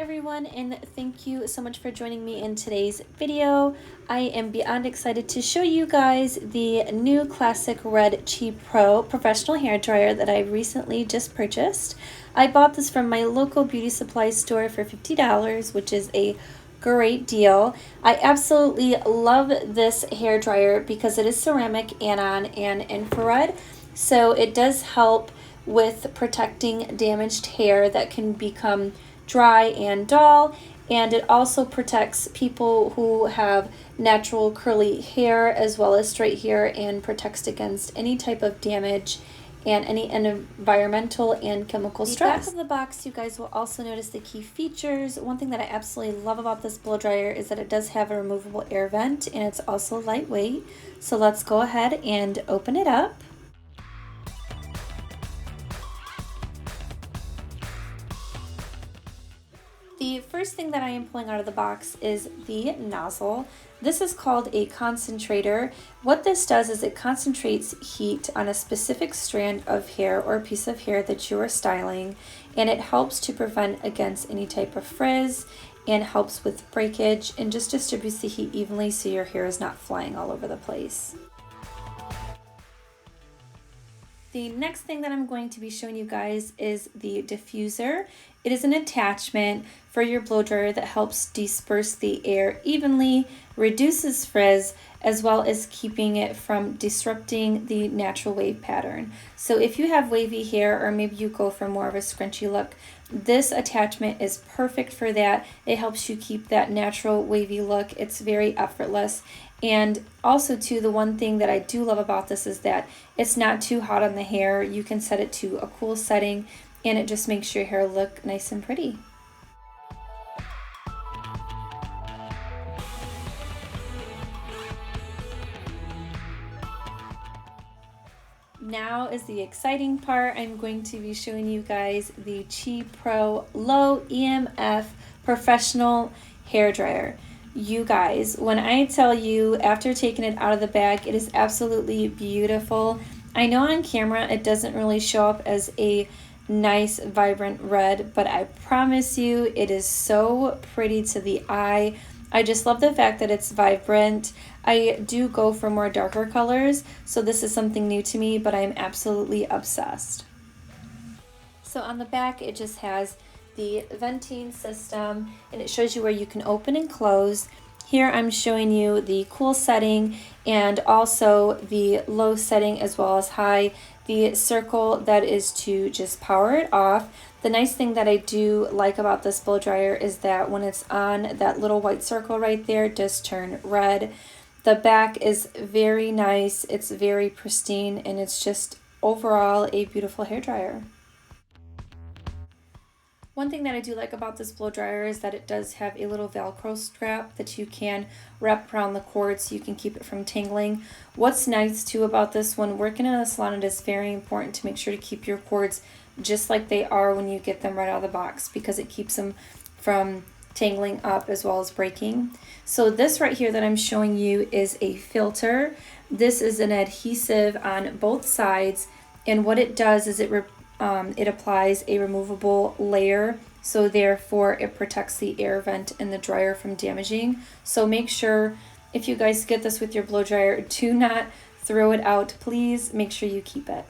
Everyone, and thank you so much for joining me in today's video. I am beyond excited to show you guys the new classic red Chi Pro professional hair dryer that I recently just purchased. I bought this from my local beauty supply store for $50, which is a great deal. I absolutely love this hair dryer because it is ceramic, anion, and infrared, so it does help with protecting damaged hair that can become dry and dull, and it also protects people who have natural curly hair as well as straight hair, and protects against any type of damage and any environmental and chemical stress. The back of the box, you guys will also notice the key features. One thing that I absolutely love about this blow dryer is that it does have a removable air vent, and it's also lightweight. So let's go ahead and open it up. The first thing that I am pulling out of the box is the nozzle. This is called a concentrator. What this does is it concentrates heat on a specific strand of hair or piece of hair that you are styling, and it helps to prevent against any type of frizz and helps with breakage and just distributes the heat evenly so your hair is not flying all over the place. The next thing that I'm going to be showing you guys is the diffuser. It is an attachment for your blow dryer that helps disperse the air evenly, reduces frizz, as well as keeping it from disrupting the natural wave pattern. So if you have wavy hair, or maybe you go for more of a scrunchy look, this attachment is perfect for that. It helps you keep that natural wavy look. It's very effortless. And also too, the one thing that I do love about this is that it's not too hot on the hair. You can set it to a cool setting, and it just makes your hair look nice and pretty. Now is the exciting part. I'm going to be showing you guys the Chi Pro Low EMF Professional Hair Dryer. You guys, when I tell you, after taking it out of the bag, it is absolutely beautiful. I know on camera it doesn't really show up as a nice vibrant red, but I promise you it is so pretty to the eye. I just love the fact that it's vibrant. I do go for more darker colors, so this is something new to me, but I'm absolutely obsessed. So on the back, it just has the venting system, and it shows you where you can open and close. Here I'm showing you the cool setting and also the low setting as well as high. The circle that is to just power it off. The nice thing that I do like about this blow dryer is that when it's on, that little white circle right there does turn red. The back is very nice, it's very pristine, and it's just overall a beautiful hair dryer. One thing that I do like about this blow dryer is that it does have a little Velcro strap that you can wrap around the cord so you can keep it from tangling. What's nice too about this one, working in a salon, it is very important to make sure to keep your cords just like they are when you get them right out of the box, because it keeps them from tangling up as well as breaking. So this right here that I'm showing you is a filter. This is an adhesive on both sides, and what it does is it applies a removable layer, so therefore it protects the air vent in the dryer from damaging. So make sure, if you guys get this with your blow dryer, do not throw it out. Please make sure you keep it.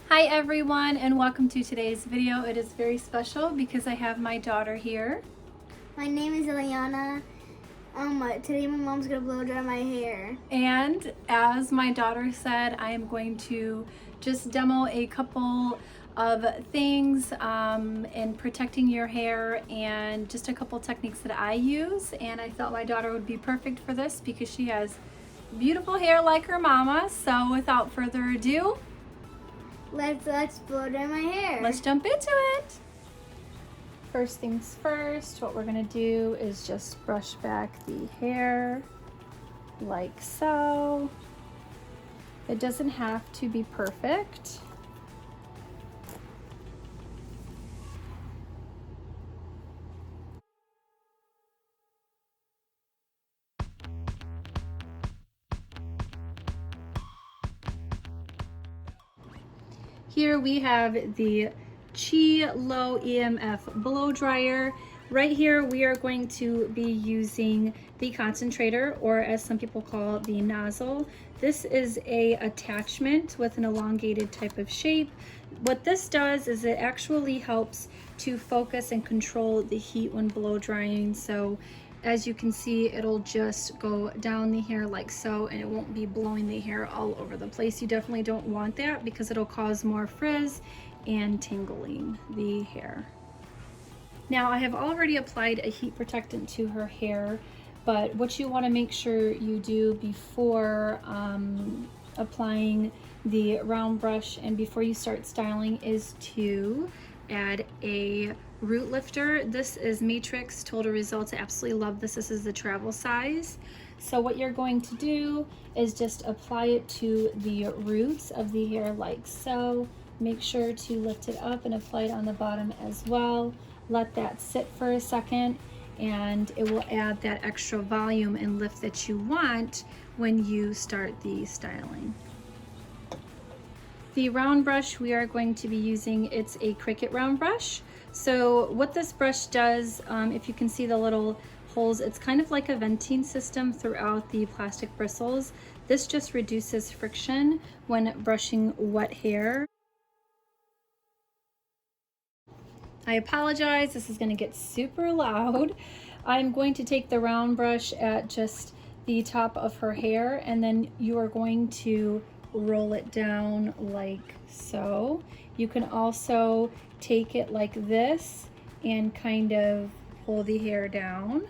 Hi everyone, and welcome to today's video. It is very special because I have my daughter here. My name is Eliana. Today my mom's gonna blow dry my hair. And as my daughter said, I am going to just demo a couple of things in protecting your hair and just a couple techniques that I use. And I thought my daughter would be perfect for this because she has beautiful hair like her mama. So without further ado, let's blow dry my hair. Let's jump into it. First things first, what we're gonna do is just brush back the hair like so. It doesn't have to be perfect. Here we have the Chi Low EMF Blow Dryer. Right here we are going to be using the concentrator, or as some people call it, the nozzle. This is a attachment with an elongated type of shape. What this does is it actually helps to focus and control the heat when blow drying. So as you can see, it'll just go down the hair like so, and it won't be blowing the hair all over the place. You definitely don't want that because it'll cause more frizz and tangling the hair. Now I have already applied a heat protectant to her hair, but what you want to make sure you do before applying the round brush and before you start styling is to add a root lifter. This is Matrix Total Results. I absolutely love this. This is the travel size. So what you're going to do is just apply it to the roots of the hair like so. Make sure to lift it up and apply it on the bottom as well. Let that sit for a second, and it will add that extra volume and lift that you want when you start the styling. The round brush we are going to be using, it's a Cricut round brush. So what this brush does, if you can see the little holes, it's kind of like a venting system throughout the plastic bristles. This just reduces friction when brushing wet hair. I apologize, this is going to get super loud. I'm going to take the round brush at just the top of her hair, and then you are going to roll it down like so. You can also take it like this and kind of pull the hair down.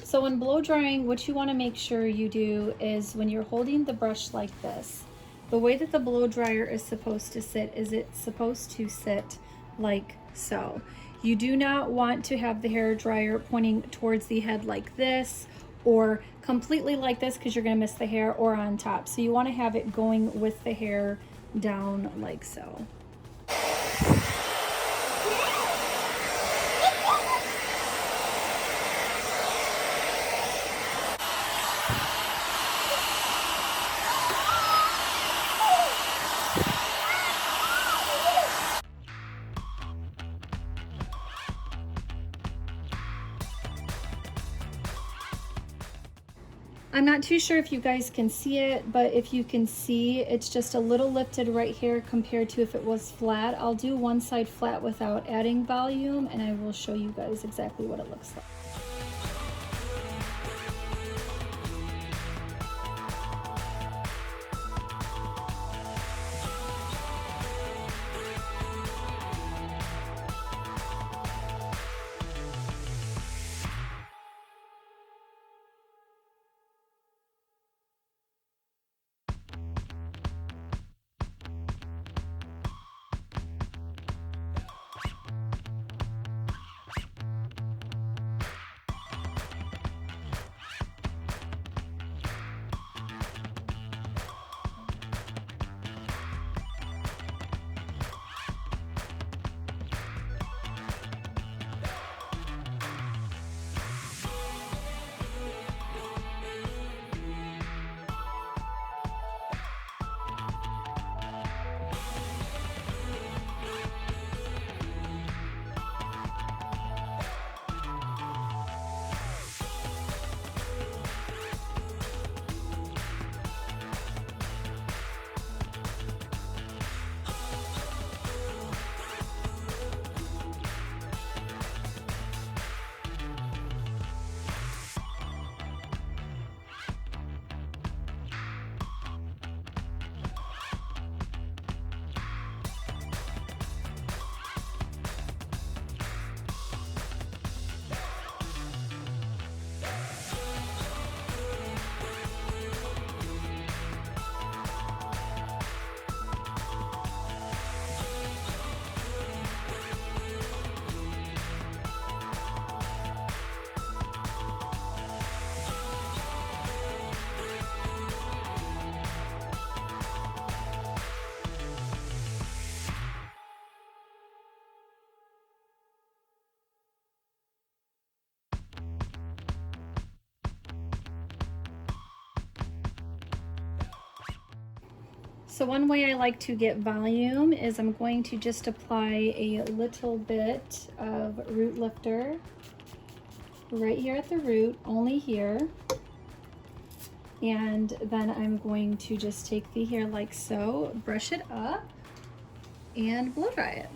So when blow drying, what you want to make sure you do is when you're holding the brush like this, the way that the blow dryer is supposed to sit is it's supposed to sit like so. You do not want to have the hair dryer pointing towards the head like this or completely like this because you're going to miss the hair, or on top. So you want to have it going with the hair down like so. I'm not too sure if you guys can see it, but if you can see, it's just a little lifted right here compared to if it was flat. I'll do one side flat without adding volume, and I will show you guys exactly what it looks like. So one way I like to get volume is I'm going to just apply a little bit of root lifter right here at the root, only here. And then I'm going to just take the hair like so, brush it up, and blow dry it.